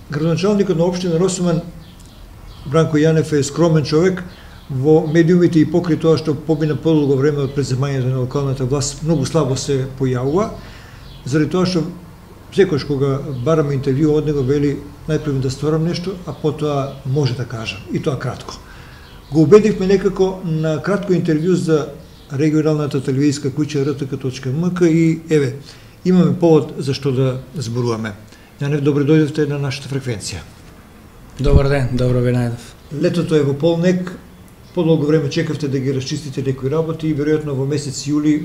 Градоначалникот на општина Росуман Бранко Јанев е скромен човек, во медиумите и покри тоа што помина подолго време од преземањето на локалната власт, многу слабо се појавува, заради тоа што секојаш кога бараме интервју од него вели најпрво да створам нешто, а потоа може да кажам, и тоа кратко. Го убедивме некако на кратко интервју за регионалната телевизиска куќа RTK.mk и еве, имаме повод за што да зборуваме. Јанев, добре дојдовте на нашата фреквенција. Добар ден, добро ве најдов. Летото е во полнек, подолго време чекавте да ги расчистите некои работи и веројатно во месец јули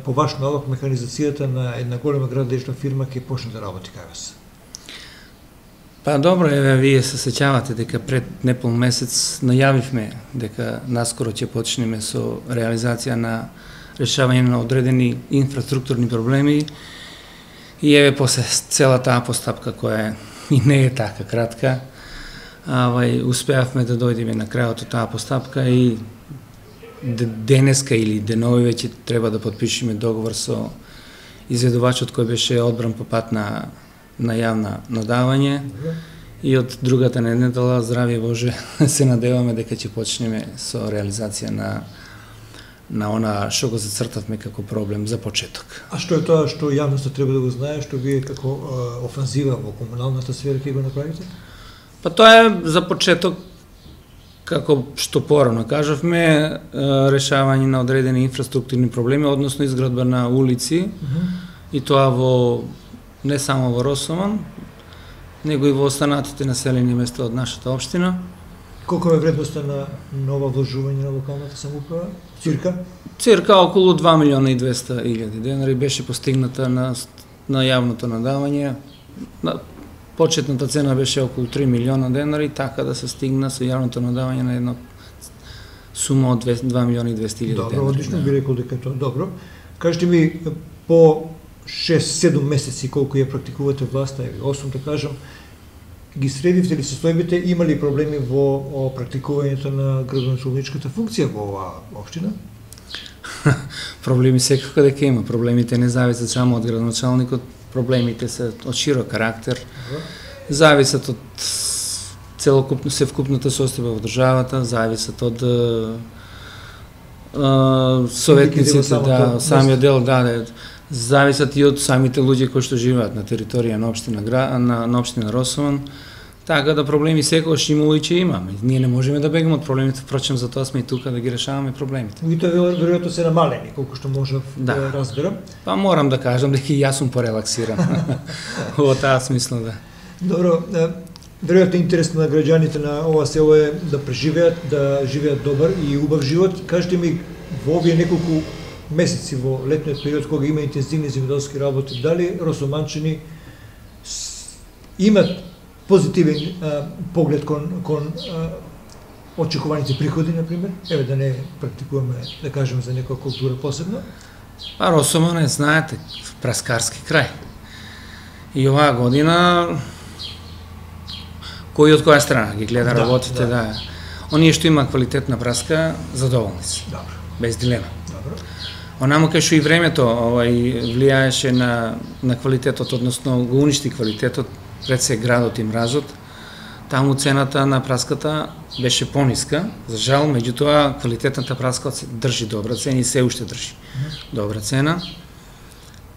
по ваш налог механизацијата на една голема градежна фирма ќе почне да работи кај вас. Па добро, еве, вие се сеќавате дека пред непол месец најавивме дека наскоро ќе почнеме со реализација на решавање на одредени инфраструктурни проблеми и еве после цела таа постапка која и не е така кратка, успеавме да дојдеме на крајот од таа постапка и денеска или денови веќе треба да подпишеме договор со изведувачот кој беше одбран по пат на јавна надавање и од другата недела, здравје Боже, се надеваме дека ќе почнеме со реализација на она што го зацртавме како проблем за почеток. А што е тоа што јавноста треба да го знае, што вие како офанзива во комуналната сфера ќе го направите? Па тоа е за почеток, како што порано кажавме, решавање на одредени инфраструктурни проблеми, односно изградба на улици, и тоа не само во Росуман, него и во останатите населени места од нашата општина. Колку е вредноста на нова вложување на локалната самоуправа? Цирка? Цирка околу 2.200.000 денари беше постигната на јавното надавање. Почетната цена беше околу 3 милиона денари, така да се стигна со јавното надавање на една сума од 2.200.000 денари. Добро, одлично би рекол дека тоа добро. Кажете ми, по 6-7 месеци колку ја практикувате власта, 8 да кажам, ги средивте ли состојбите, има ли проблеми во практикувањето на градоначалничката функција во оваа општина? Проблеми секако дека има. Проблемите не зависат само од градоначалникот, проблемите се од широк карактер, зависат од севкупната состојба во државата, зависат од советниците, самиот дел, зависат и од самите луѓе кои што живеат на територија на општина Росуман, така да проблеми секогаш имало и ќе имаме. Ние не можеме да бегаме од проблемите, впрочем за тоа сме и тука да ги решаваме проблемите. И тоа веројатно се намалени, колку што можев да разберам. Па морам да кажам дека и јас сум порелаксиран во таа смисла, да. Добро, веројатно интересно на граѓаните на ова село е да преживеат, да живеат добар и убав живот. Кажете ми, во овие неколку месеци во летниот период кога има интензивни земјоделски работи, дали росуманчани имат позитивен поглед кон очекуваните приходи, например? Еве да не практикуваме, да кажем, за некоја култура посебно. Па Росуман е, знаете, праскарски крај. И оваа година кој од која страна ги гледа работите, да. Оние што има квалитетна праска, задоволни се. Добро. Без дилема. Онамо кај што и времето влијаеше на квалитетот, односно го уништи квалитетот, пред се градот и мразот, таму цената на праската беше пониска, за жал, меѓутоа квалитетната праска се држи добра цена и се уште држи добра цена.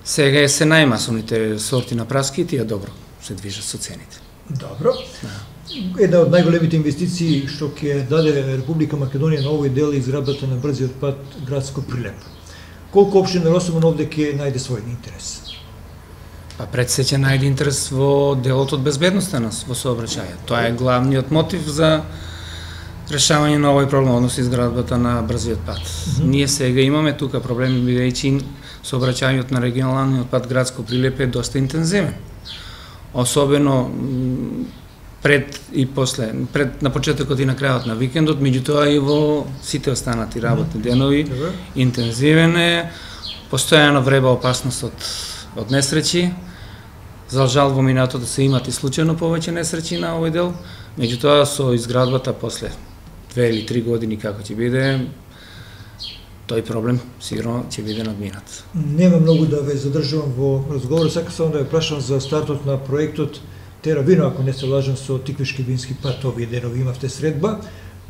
Сега е се најмасовните сорти на праски и тие добро се движат со цените. Добро. Една од најголемите инвестиции што ќе даде Република Македонија на овој дел е изградбата на брзиот пат Градско Прилеп. Колку општина Росуман овде ќе најде свој интерес? Па пред се ќе најде интерес во делот од безбедноста во сообраќајот. Тоа е главниот мотив за решавање на овој проблем, односно изградбата на брзиот пат. Ние сега имаме тука проблеми, бидејќи сообраќајот на регионалниот пат Градско Прилеп е доста интензивен. Особено пред и после, на почетокот и на крајот на викендот, меѓутоа и во сите останати работни денови, интензивен е, постојано вреба опасност од несреќи. За жал во минатото се имат и случајно повеќе несреќи на овој дел, меѓутоа со изградбата после 2 или 3 години како ќе биде, тој проблем сигурно ќе биде надминат. Нема многу да ве задржувам во разговор, сакам само да ве прашам за стартот на проектот Тера Вино, ако не се лажам, со Тиквишки вински пат овие денови имавте средба.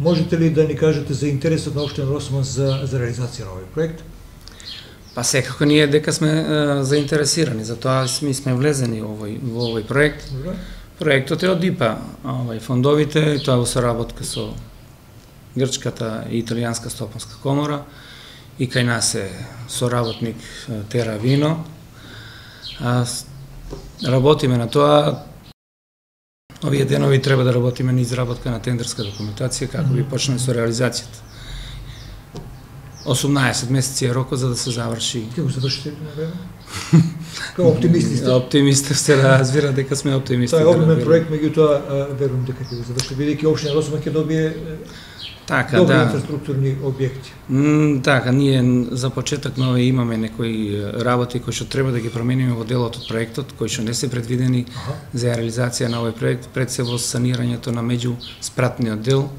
Можете ли да ни кажете за интересот на општина Росман за реализација на овој проект? Па секако ние дека сме заинтересирани, затоа ми сме влезени во овој проект. Проектот е од ИПА, фондовите, тоа во соработка со Грчката и Италијанска стопанска комора и кај нас е соработник Тера Вино. Работиме на тоа. Овие денови треба да работиме на изработка на тендерска документација како би почнеме со реализацијата. 18 месеци е рокот за да се заврши. Како завршите на време? Како оптимисти сте? Оптимисти сте, да, разбира дека сме оптимисти. Тоа е огромен проект, меѓутоа верувам дека ќе го завршите, бидејќи општина Росман ќе добие добри инфраструктурни објекти. Така, ние за почеток нови имаме некои работи кои што треба да ги промениме во делот од проектот, кои што не се предвидени за реализација на овој проект, пред се во санирањето на меѓуспратниот дел.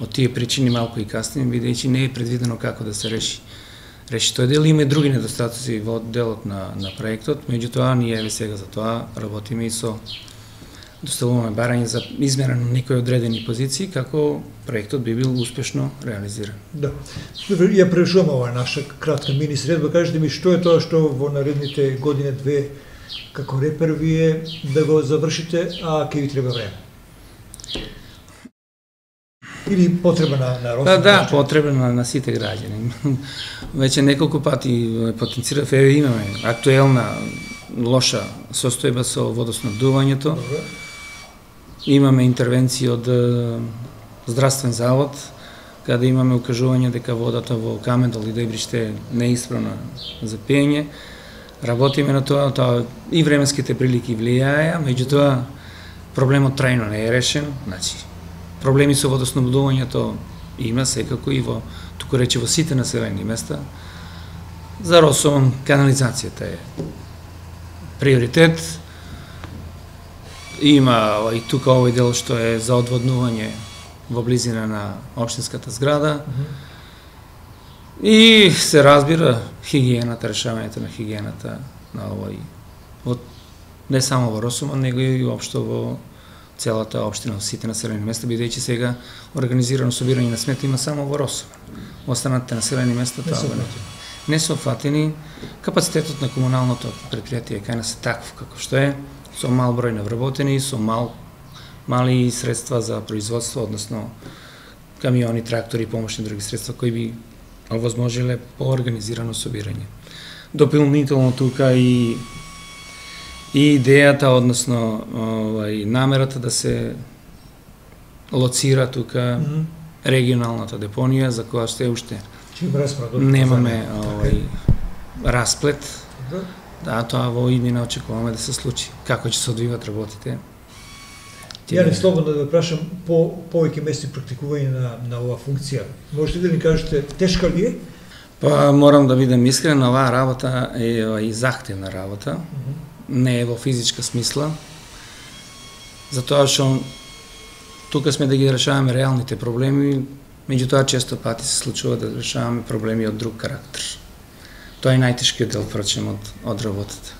Од тие причини малку и касниме, бидејќи не е предвидено како да се реши тој дел. Има и други недостатоци во делот на проектот, меѓутоа ние еве сега за тоа работиме и со доставуваме барање за измена на некои одредени позиции, како проектот би бил успешно реализиран. Да. Ја превршуваме оваа наша кратка мини средба. Кажете ми што е тоа што во наредните година-две како репер вие да го завршите, а ке ви треба време? Или потреба на Росман? Да, потреба на сите граѓани. Веќе неколку пати потенцирав, еве имаме актуелна лоша состојба со водоснабдувањето. Имаме интервенции од здравствен завод, каде имаме укажување дека водата во Камендол и Дебриште е неисправна за пиење. Работиме на тоа и временските прилики влијаеа, меѓутоа проблемот трајно не е решен. Значи, проблеми со водоснабдувањето има секако и во, туку рече, во сите населени места. За Росман канализацијата е приоритет. Има и тука овој дел што е за одводнување во близина на општинската зграда. И се разбира хигиената, решавањето на хигиената на овој, не само во Росман, него и општо во целата општина, во сите населени места, бидејќи сега организирано собирање на смет има само во Росман. Останатите населени места тоа не се офатени. Капацитетот на комуналното предпријатие кај нас е таков како што е, со мал број на вработени, со мали средства за производство, односно камиони, трактори и помошни други средства кои би овозможиле поорганизирано собирање. Дополнително тука и идејата, односно намерата да се лоцира тука регионалната депонија, за која сте уште немаме расплет. Да, тоа во иднина очекуваме да се случи. Како ќе се одвиват работите? Ја не слободно да прашам, повеќе месеци практикување на оваа функција. Можете да ни кажете, тешка ли е? Па морам да бидам искрен, оваа работа е и захтевна работа. Не е во физичка смисла. Затоа што тука сме да ги решаваме реалните проблеми, меѓутоа често пати се случува да решаваме проблеми од друг карактер. Тоа е најтешкиот дел, впрочем, од работата.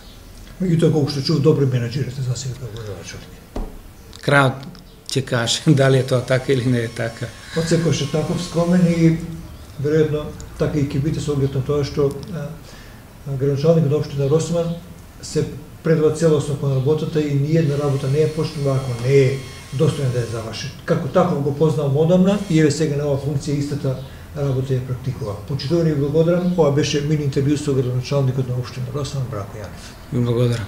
Меѓутоа, колку што чув, добри менеджерите за сега како да рачувате. Крајот ќе каже дали е тоа така или не е така. Од секој ше таков скромен и веројатно така и ќе биде со оглед на тоа што градоначалникот на општина Росман се предава целосно кон работата и ниедна работа не е почнува ако не е достоен да ја заврши. Како таков го познавам одамна и еве сега на оваа функција истата работа ја практикува. Почитувани и благодарам. Ова беше мини интервју со градоначалникот на општина Росман Бранко Јанев. Благодарам.